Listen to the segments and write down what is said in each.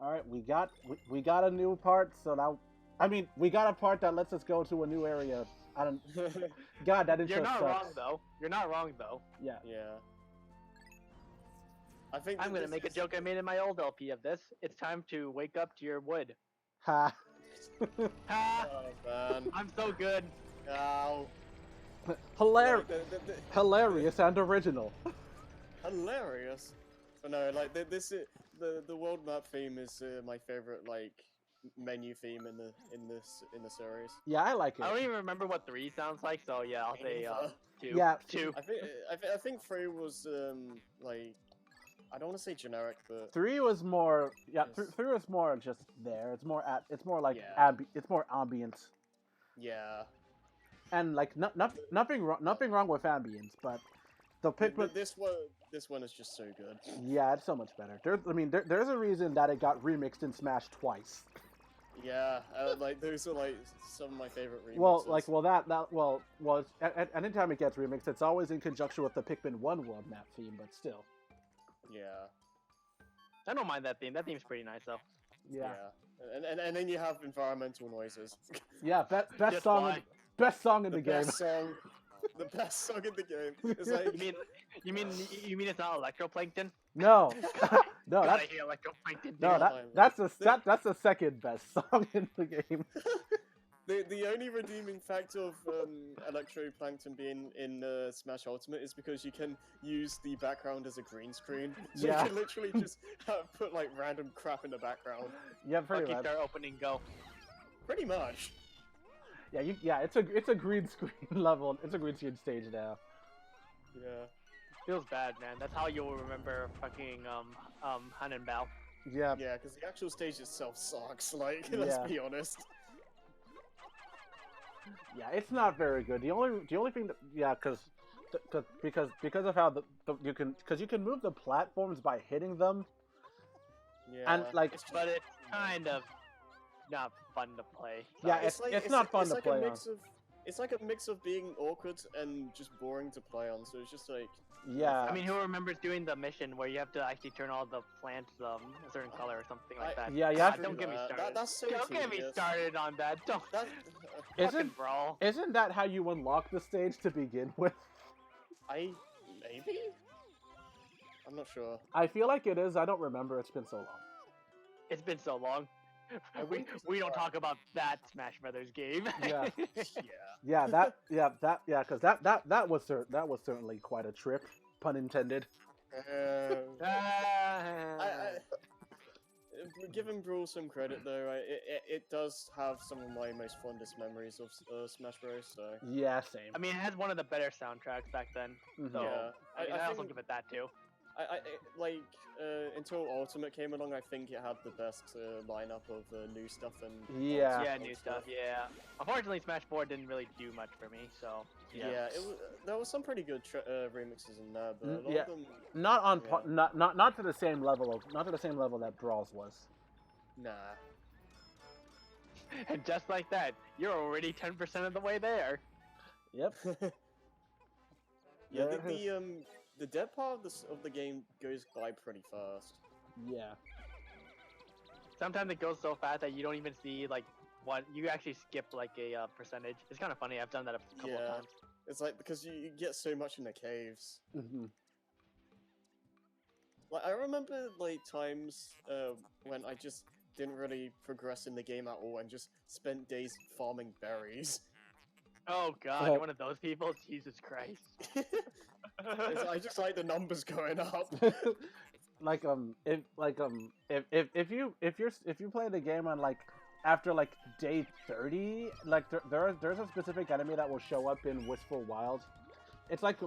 All right, we got a new part, so now, I mean, we got a part that lets us go to a new area. I don't. God, that intro You're not sucks. wrong though. You're not wrong though. Yeah. Yeah. I think I'm gonna make a joke I made in my old LP of this. It's time to wake up to your wood. Ha. Ha! Oh man. I'm so good. Ow. Hilarious. Like, Hilarious and original. hilarious. But no, like this is the world map theme is my favorite like menu theme in the series. Yeah, I like I don't it. even remember what 3 sounds like, so yeah, I'll say 2. Yeah. 2. I think 3 was like I don't want to say generic, but 3 was more. Yeah, Yes. 3 was more just there. It's more it's more like Yeah. it's more ambient. yeah. And like nothing wrong with ambience, but the Pikmin. This one is just so good. Yeah, it's so much better. There's a reason that it got remixed in Smash twice. Yeah, like those are like some of my favorite remixes. Anytime it gets remixed, it's always in conjunction with the Pikmin 1 world map theme, but still. Yeah. I don't mind that theme. That theme's pretty nice though. Yeah. And then you have environmental noises. Yeah, best Just song why? best song in the, The game. best song. The best song in the game. It's like You mean it's not electroplankton? No. No, God, I that's hate electroplankton. no, dude. that's the second best song in the game. the only redeeming fact of electroplankton being in Smash Ultimate is because you can use the background as a green screen. So Yeah. you can literally just put like random crap in the background. Yeah, pretty Lucky much. Star opening go. Pretty much. Yeah, it's a green screen level. It's a green screen stage now. Yeah. Feels bad, man. That's how you'll remember fucking Han and Bao. Yeah. Yeah, because the actual stage itself sucks. Like, let's Yeah. be honest. Yeah, it's not very good. The only thing that because of how you can move the platforms by hitting them, Yeah. and like But it's kind of not fun to play. Yeah, Sorry. it's not fun to like play a on. mix of it's like a mix of being awkward and just boring to play on. So it's just like yeah. I mean, who remembers doing the mission where you have to actually turn all the plants a certain color or something like that? Yeah, you God, have to don't get me started. That's so Don't get me tedious. started on that. Don't That, fucking Isn't brawl. isn't that how you unlock the stage to begin with? maybe? I'm not sure. I feel like it is. I don't remember. It's been so long. It's been so long. I We, wouldn't we don't surprise. talk about that Smash Brothers game. Yeah. Yeah. Because that was certainly quite a trip, pun intended. Ah. Giving Brawl some credit though, right? It does have some of my most fondest memories of Smash Bros. So Yeah, same. I mean, it had one of the better soundtracks back then. Mhm. So yeah, I also think- give it that too. Until Ultimate came along, I think it had the best lineup of new stuff and Yeah. Yeah, new stuff. Yeah. Unfortunately, Smash 4 didn't really do much for me. So Yeah, there was some pretty good remixes in there, but a lot Yeah. of them, Not on Yeah. not to the same level that Brawls was. nah. And just like that, you're already 10% of the way there. Yep. Yeah, Yeah. the dead part of the game goes by pretty fast. Yeah. Sometimes it goes so fast that you don't even see like what you actually skip like a percentage. It's kind of funny. I've done that a couple Yeah. of times. It's like because you get so much in the caves. hmm Like I remember like times when I just didn't really progress in the game at all and just spent days farming berries. Oh god, Oh. you're one of those people. Jesus Christ. I just like the numbers going up. if you play the game on like after like day 30, like there's a specific enemy that will show up in Wistful Wild. It's like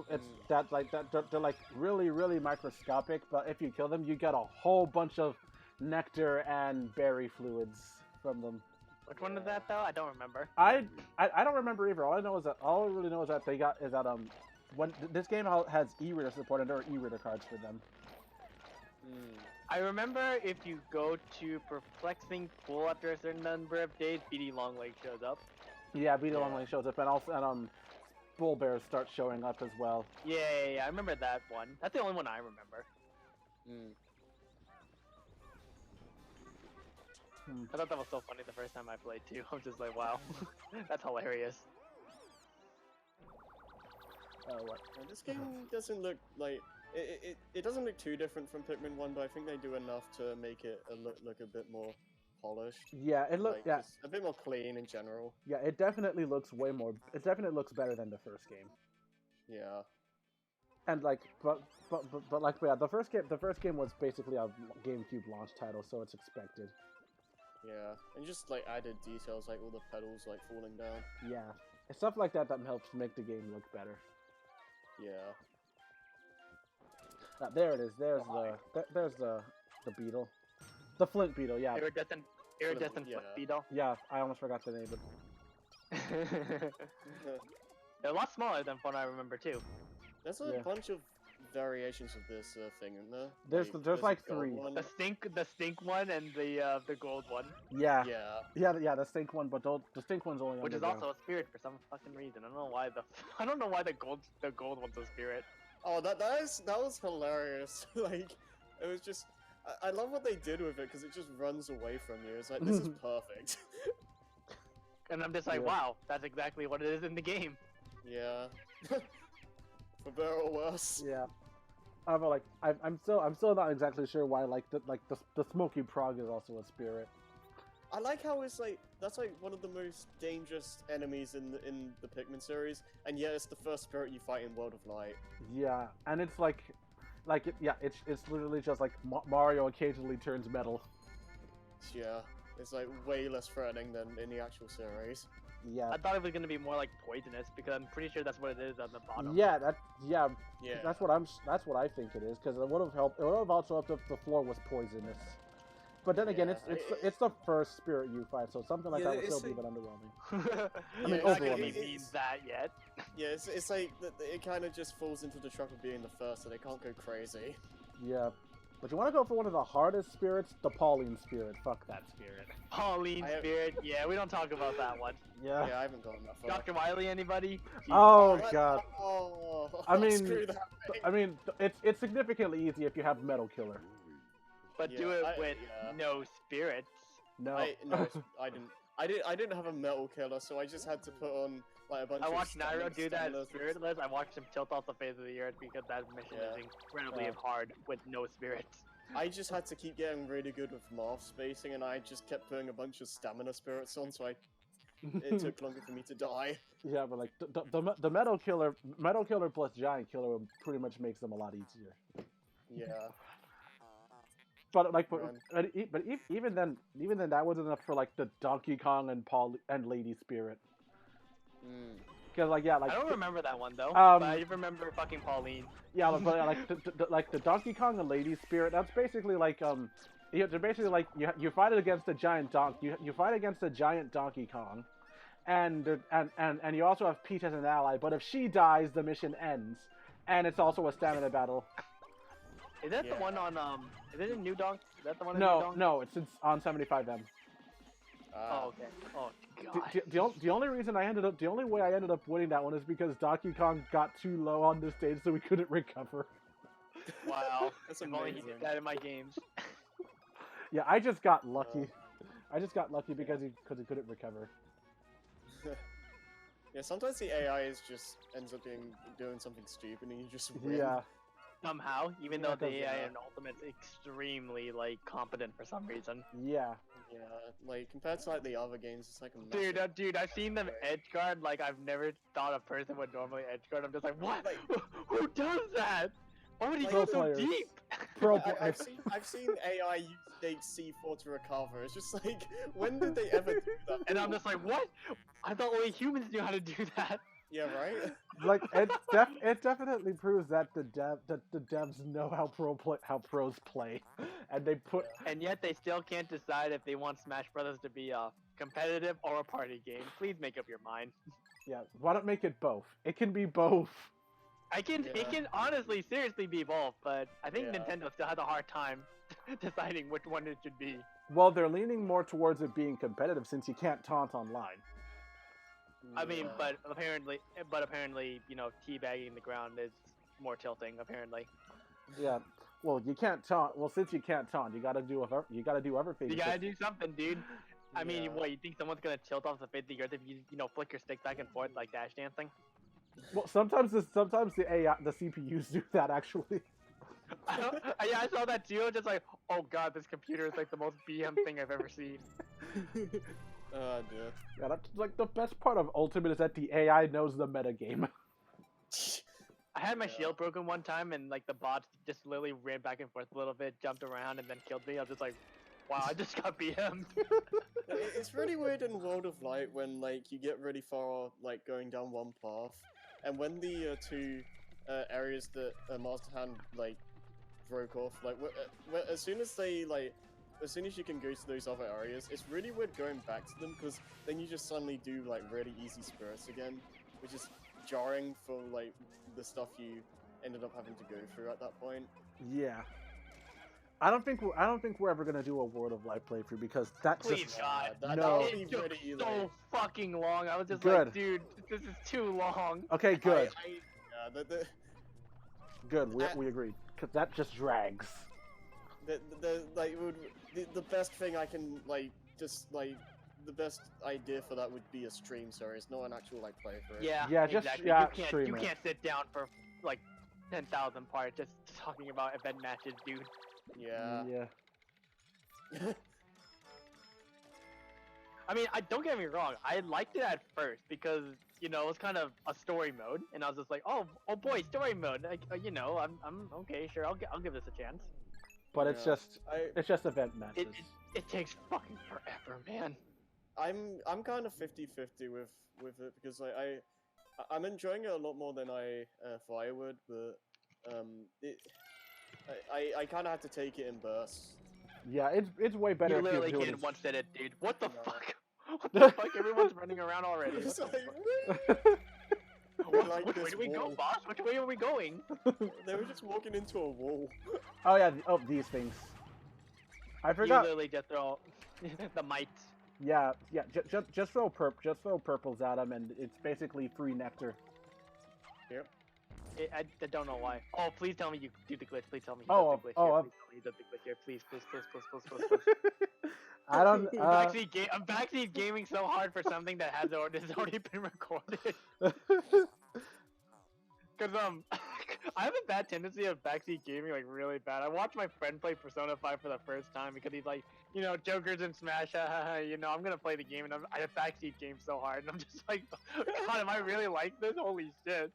they're like really microscopic, but if you kill them, you get a whole bunch of nectar and berry fluids from them. Which one is that though? I don't remember. I don't remember either. All I really know is that when this game has e-reader support and there are e-reader cards for them. I remember if you go to Perplexing Pool after a certain number of days, BD Longleg shows up. Yeah, Beat Yeah. Along Lane shows up, and also Bull Bears start showing up as well. Yeah, I remember that one. That's the only one I remember. I thought that was so funny the first time I played too. I'm just like, wow, that's hilarious. What? And this game doesn't look like it doesn't look too different from Pikmin 1, but I think they do enough to make it look a bit more polished. Yeah, it looks just a bit more clean in general. Yeah, it definitely looks way more. It definitely looks better than the first game. Yeah. And like, but yeah, the first game was basically a GameCube launch title, so it's expected. Yeah, and just like added details like all the pedals like falling down. Yeah, it's stuff like that that helps make the game look better. Yeah. There it is. There's the beetle, the flint beetle. Yeah. Iridescent Yeah. beetle. Yeah, I almost forgot the name, but They're a lot smaller than what I remember too. There's a bunch of variations of this thing, isn't there? There's like a gold 3. one. The stink one and the gold one, Yeah. Yeah. Yeah, the stink one, but the stink one's only which is underground. also a spirit for some fucking reason. I don't know why the gold one's a spirit. Oh, that was hilarious. Like, it was just. I love what they did with it because it just runs away from you. It's like this is perfect. And I'm just like, wow, that's exactly what it is in the game. Yeah. For better or worse. Yeah. But like, I'm still not exactly sure why the smoky prog is also a spirit. I like how it's like that's like one of the most dangerous enemies in the Pikmin series, and yet it's the first spirit you fight in World of Light. Yeah, and it's it's literally just like Mario occasionally turns metal. Yeah, it's like way less threatening than in the actual series. Yeah. I thought it was gonna be more like poisonous because I'm pretty sure that's what it is at the bottom. Yeah, Yeah. that's what I think it is, because it would have helped. It would have also helped if the floor was poisonous. But then again, Yeah, it's the first spirit you fight, so something like Yeah, that would still it's be a like- bit underwhelming. I mean, not overall, gonna it's- means that yet. Yeah, it's like it kind of just falls into the trap of being the first, so they can't go crazy. Yeah, but you want to go for one of the hardest spirits, the Pauline spirit. Fuck that spirit. Pauline I have- spirit. Yeah, we don't talk about that one. Yeah. Yeah, I haven't gotten that far. Dr. Wily, anybody? Oh What? god. Oh, I mean, screw that thing. I mean, it's significantly easy if you have Metal Killer. But Yeah, do it I- with yeah. no spirits. No. I didn't have a metal killer, so I just had to put on like a bunch I of. watched Nairo do that stamina- spiritless. I watched him tilt off the face of the earth because that mission Yeah. is incredibly Yeah. hard with no spirits. I just had to keep getting really good with morph spacing, and I just kept putting a bunch of stamina spirits on, so it took longer for me to die. Yeah, but like the Metal Killer plus Giant Killer pretty much makes them a lot easier. Yeah. But like, Man. even then that wasn't enough for like the Donkey Kong and Lady Spirit. Mm. Because like I don't remember that one though. Um, but I remember fucking Pauline. yeah, but like the Donkey Kong and Lady Spirit, that's basically like they're basically like you fight it against a giant you fight against a giant Donkey Kong, and you also have Peach as an ally. But if she dies, the mission ends, and it's also a stamina battle. Is that the Yeah. one on is it in New Donk? Is that the one in New Donk? No, it's on 75M. Oh okay. Oh god. The only way I ended up winning that one is because Donkey Kong got too low on the stage, so we couldn't recover. Wow. That's If only he amazing. did that in my games. Yeah, I just got lucky. I just got lucky because he couldn't recover. Yeah, sometimes the AI is just ends up doing something stupid, and you just win. Yeah, Somehow, even Yeah, though the 'cause, AI in Ultimate's extremely like competent for some reason. yeah. Yeah, like compared to like the other games, it's like a massive... Dude, I've seen them edge guard like I've never thought a person would normally edge guard. I'm just like, what? Like- Who does that? Why would he Like, go pro so players. deep? Pro I've seen AI use stage C4 to recover. It's just like, when did they ever do that? And I'm just like, what? I thought only humans knew how to do that. Yeah, right. Like it definitely proves that the devs know how pros play, and they put And yet they still can't decide if they want Smash Brothers to be a competitive or a party game. Please make up your mind. yeah. Why don't make it both? It can be both. It Yeah. can honestly, seriously be both, but I think Yeah. Nintendo still has a hard time deciding which one it should be. Well, they're leaning more towards it being competitive since you can't taunt online. I mean, Yeah. but apparently, you know, teabagging the ground is more tilting. Apparently, Yeah. Well, you can't taunt. Well, since you can't taunt, you gotta do everything. You gotta do something, dude. I mean, Yeah. what, you think someone's gonna tilt off the face of the earth if you know, flick your stick back and forth like dash dancing? Well, sometimes the AI, the CPUs do that actually. Yeah, I saw that too. Just like, oh god, this computer is like the most BM thing I've ever seen. Oh dear. Yeah, that's like the best part of Ultimate is that the AI knows the metagame. I had my Yeah. shield broken one time, and like the bots just literally ran back and forth a little bit, jumped around, and then killed me. I was just like, wow, I just got BM'd. It's really weird in World of Light when like you get really far like going down one path, and when the two areas that Master Hand like broke off, like as soon as they like, as soon as you can go to those other areas, it's really weird going back to them because then you just suddenly do like really easy spirits again, which is jarring for like the stuff you ended up having to go through at that point. Yeah. I don't think we're ever gonna do a World of Light playthrough because that Please, just God. No. That would be It took really so like, fucking long. I was just Good. like, dude, this is too long. okay. Good, yeah, good. We agreed because that just drags. the best thing I can like just like the best idea for that would be a stream series, not an actual like playthrough. Yeah, Yeah, just- exactly. yeah, you stream it. can't sit down for like 10,000 parts just talking about event matches, dude. Yeah. Yeah. I mean, don't get me wrong. I liked it at first because you know it was kind of a story mode, and I was just like, oh boy, story mode. Like, you know, I'm okay, sure, I'll give this a chance. But it's Yeah. just event matches. It takes fucking forever, man. I'm kind of 50-50 with it because like I'm enjoying it a lot more than I thought I would, but I kind of have to take it in bursts. Yeah, it's way better You if literally you're doing can't one-set it, dude. What the No. fuck? What the fuck? Everyone's running around already. It's What the like, fuck? like Which way this do we go, wall. boss? Which way are we going? They were just walking into a wall. Oh yeah. Oh, these things. I You forgot. literally just throw the mites. Yeah. Just throw purples at them, and it's basically free nectar. I don't know why. Oh, please tell me you do the glitch. Please tell me you Oh, did the glitch oh, here. Please tell me you did the glitch here. Please. I don't. I'm backseat gaming so hard for something that has already been recorded. Cause I have a bad tendency of backseat gaming, like really bad. I watched my friend play Persona 5 for the first time because he's like, you know, Joker's in Smash, you know, I'm gonna play the game, and I have backseat game so hard, and I'm just like, God, am I really like this? Holy shit!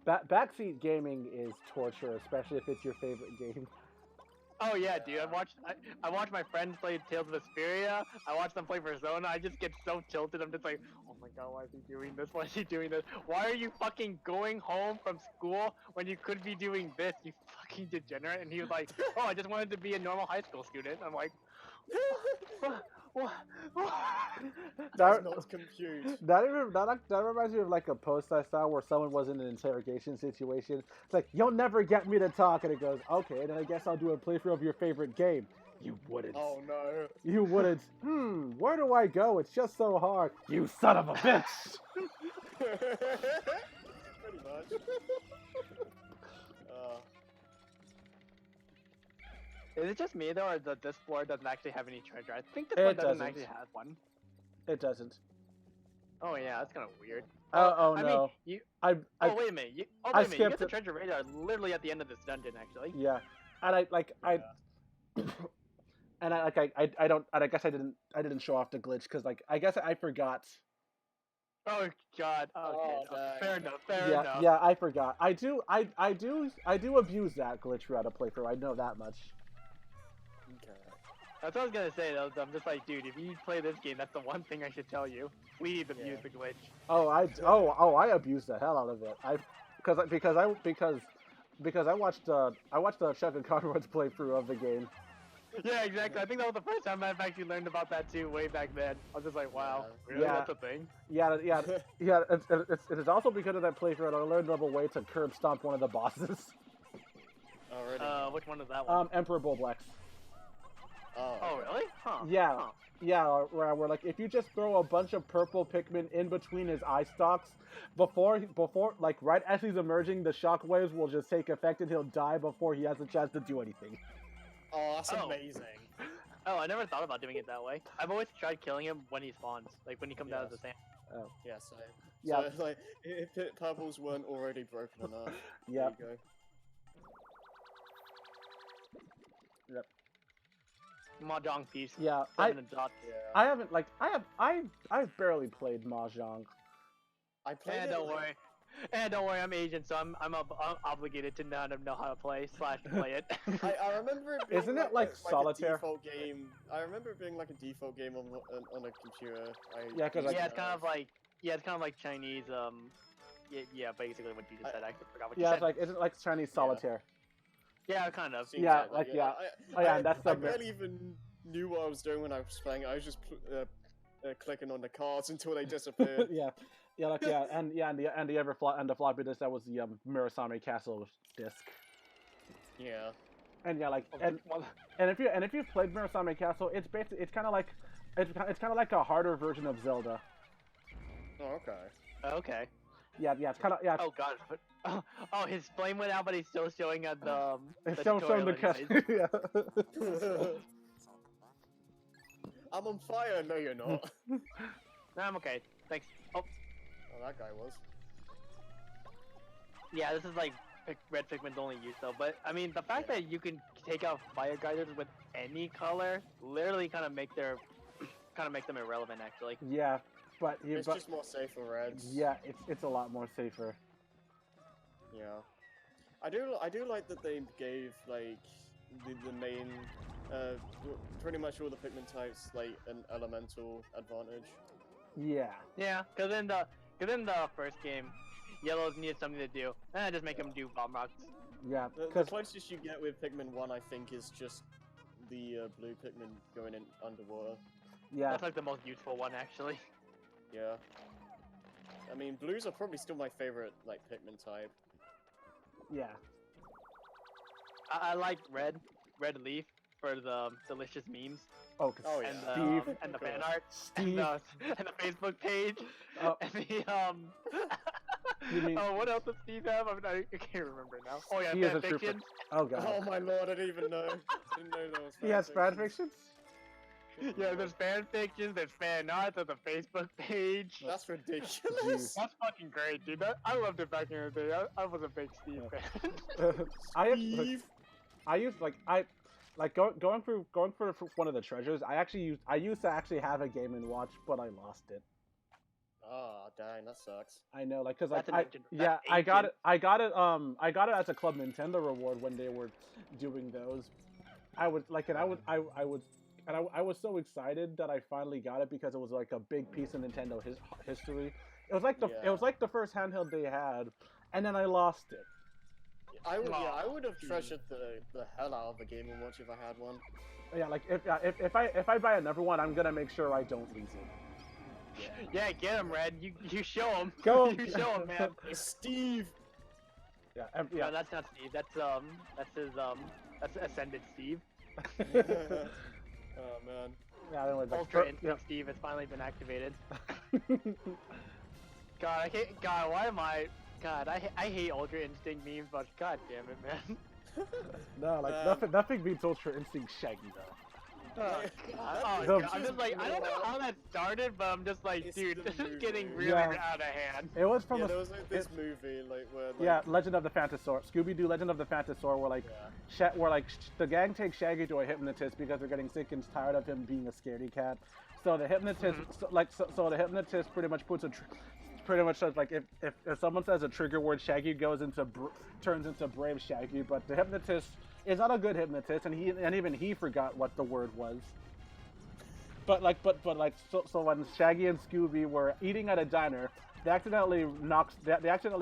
Backseat gaming is torture, especially if it's your favorite game. Oh yeah, dude. I watched my friends play Tales of Vesperia. I watched them play Persona. I just get so tilted. I'm just like, oh my god, why is he doing this? Why is he doing this? Why are you fucking going home from school when you could be doing this? You fucking degenerate. And he was like, oh, I just wanted to be a normal high school student. I'm like, what? Does not compute. That reminds me of like a post I saw where someone was in an interrogation situation. It's like, you'll never get me to talk, and it goes, okay, then I guess I'll do a playthrough of your favorite game. You wouldn't. Oh no. You wouldn't. Where do I go? It's just so hard. You son of a bitch! Pretty much. Is it just me though, or does this floor doesn't actually have any treasure? I think this one doesn't doesn't. actually have one. It doesn't. Oh yeah, that's kind of weird. Oh I no. mean, you. I Oh wait a minute. You I got the skipped treasure radar literally at the end of this dungeon, actually. Yeah, and I don't. And I guess I didn't show off the glitch because like I guess I forgot. Oh god. Okay. Oh, Okay. dang. Fair enough. Fair Yeah, enough. yeah, I forgot. I do abuse that glitch throughout a playthrough. I know that much. Okay. That's what I was gonna say. Though. I'm just like, dude, if you play this game, that's the one thing I should tell you. Please abuse the glitch. Oh, I abused the hell out of it. Because I watched Chef and Conrad's playthrough of the game. Yeah, exactly. I think that was the first time I've actually learned about that too, way back then. I was just like, wow, really? Yeah. That's a thing? Yeah. It is also because of that playthrough that I learned of a way to curb stomp one of the bosses. Already. Which one is that one? Emperor Bullblax. Oh. Oh, really? Huh. Yeah. Huh. where like if you just throw a bunch of purple Pikmin in between his eye stalks, before like right as he's emerging, the shockwaves will just take effect and he'll die before he has a chance to do anything. Oh, that's Oh. amazing. Oh, I never thought about doing it that way. I've always tried killing him when he spawns, like when he comes out of the sand. Oh. Yeah, same. Yeah. So, like, if purples weren't already broken enough. Yep. There you go. Yep. Mahjong piece. Yeah. 7 and dot. Yeah. I haven't like I've barely played Mahjong. I played And it. don't worry. And don't worry, I'm Asian, so I'm obligated to know how to play / play it. I remember it being Isn't it like solitaire? A default game. I remember it being like a default game on a computer. Yeah, 'cause, like- yeah, it's kind of like Chinese. Yeah, basically what you just said. I forgot what you Yeah, said. it's like isn't it like Chinese solitaire? Yeah, kind of. Seems Yeah, it, like, yeah. Oh, yeah, and that's I the- barely even knew what I was doing when I was playing. I was just clicking on the cards until they disappeared. yeah, like and the floppy disk that was the Murasame Castle disc. Yeah. And yeah, like Well, and if you've played Murasame Castle, it's basically it's kind of like a harder version of Zelda. Oh, okay. okay. Yeah, it's kind of Oh god. But, oh, his flame went out, but he's still showing at the. It's the showing the tutorial castle. anyways. Yeah. I'm on fire. No, you're not. No, I'm okay. Thanks. Oh, Oh, that guy was. yeah. This is like Red Pikmin's only use though. But I mean, the fact that you can take out fire geysers with any color literally kind of make them irrelevant. Actually. Yeah, but It's just more safe for reds. yeah, it's a lot more safer. Yeah. I do like that they gave like the main pretty much all the Pikmin types like an elemental advantage. Yeah. Yeah, because in the first game, yellows needed something to do. Just make them do bomb rocks. Yeah, The because closest you get with Pikmin 1, I think, is just the blue Pikmin going in underwater. yeah, That's like the most useful one actually. Yeah. I mean, blues are probably still my favorite like Pikmin type. yeah, I like red leaf for the delicious memes Oh yeah. and the Of fan course. art Steve. and the Facebook page Oh. and the You mean- oh, what else does Steve have? I can't remember now. Oh yeah, He is fan a trooper. fiction. Oh god. Oh my lord, I didn't even know. Didn't know there was He has fan fictions. fictions. Yeah, there's fan fictions, there's fan art, there's a Facebook page. That's ridiculous. Jeez. That's fucking great, dude. I loved it back in the day. I was a big Steve fan. I used going through one of the treasures. I used to actually have a Game and Watch, but I lost it. Ah, dang, that sucks. I know, like, cause like That's an ancient- yeah, that's I got ancient. it. I got it as a Club Nintendo reward when they were doing those. I was so excited that I finally got it because it was like a big piece of Nintendo history. It was like the first handheld they had, and then I lost it. I would have Aw, treasured the hell out of a Game & Watch if I had one. Yeah, like if I buy another one, I'm gonna make sure I don't lose it. Yeah, get him, Red. You show him. Go. You show him, man. Steve. Yeah, No, that's not Steve. That's Ascended Steve. Oh man. Yeah, anyways, like, Ultra Instinct Steve has finally been activated. God, I hate. God, why am I? God, I hate Ultra Instinct memes, but god damn it, man. No, like nothing beats Ultra Instinct Shaggy though. Oh, God. The- God. I'm just like, I don't know how that started, but I'm just like, It's dude, the this is movie. getting really Yeah. out of hand. It was from Yeah, a, there was like this movie like where like, yeah, Legend of the Phantasaur, Scooby-Doo Legend of the Phantasaur, where like the gang takes Shaggy to a hypnotist because they're getting sick and tired of him being a scaredy cat. So the hypnotist, so the hypnotist pretty much puts pretty much says like if someone says a trigger word, Shaggy turns into brave Shaggy. But the hypnotist is not a good hypnotist, and even he forgot what the word was. But so when Shaggy and Scooby were eating at a diner, they accidentally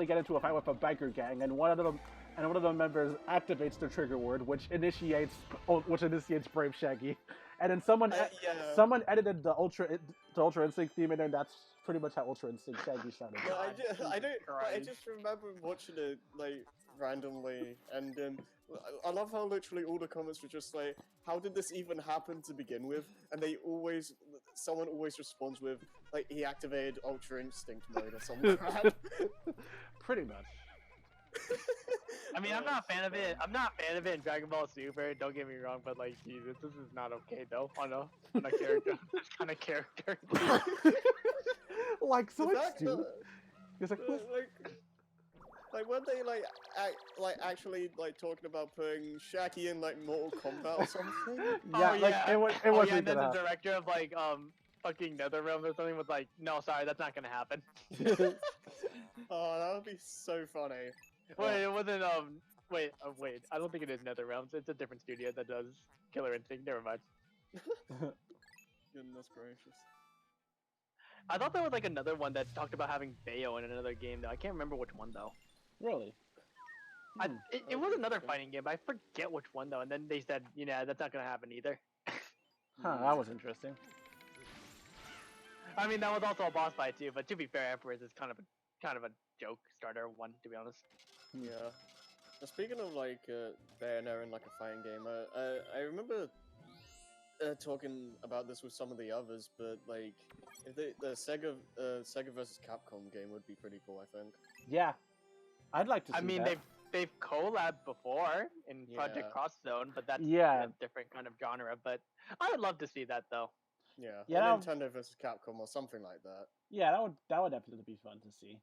get into a fight with a biker gang, and one of the members activates the trigger word, which initiates Brave Shaggy, and then someone edited the Ultra Instinct theme, and then that's pretty much how Ultra Instinct Shaggy sounded. Yeah, I just remember watching it like randomly, and I love how literally all the comments were just like, "How did this even happen to begin with?" And someone always responds with, like, he activated Ultra Instinct mode or some crap. Pretty much. I mean, I'm not a fan of it. I'm not a fan of it in Dragon Ball Super. Don't get me wrong, but like, Jesus, this is not okay though. On a character, this kind of character. Like so The much fact dude. that, It's like, like when they actually like talking about putting Shaggy in like Mortal Kombat or something. yeah, Oh, like yeah. it Oh wasn't yeah, and then gonna the happen. director of like fucking NetherRealm or something was like, no, sorry, that's not gonna happen. Oh, that would be so funny. Wait, it wasn't wait, I don't think it is NetherRealms. It's a different studio that does Killer Instinct. Never mind. Goodness gracious. I thought there was like another one that talked about having Bayo in another game though. I can't remember which one though. Really? It was another fighting game, but I forget which one though. And then they said, you know, that's not gonna happen either. Huh, that was interesting. I mean, that was also a boss fight too. But to be fair, Emperor's is kind of a joke starter one, to be honest. Yeah. Now, speaking of like Bayonetta in like a fighting game, I remember talking about this with some of the others, but like if the Sega versus Capcom game would be pretty cool, I think. Yeah, I'd like to see I mean, that. they've collabed before in Project Yeah. Cross Zone, but that's Yeah. a different kind of genre. But I would love to see that though. Yeah, Yeah, or Nintendo versus Capcom or something like that. Yeah, that would definitely be fun to see.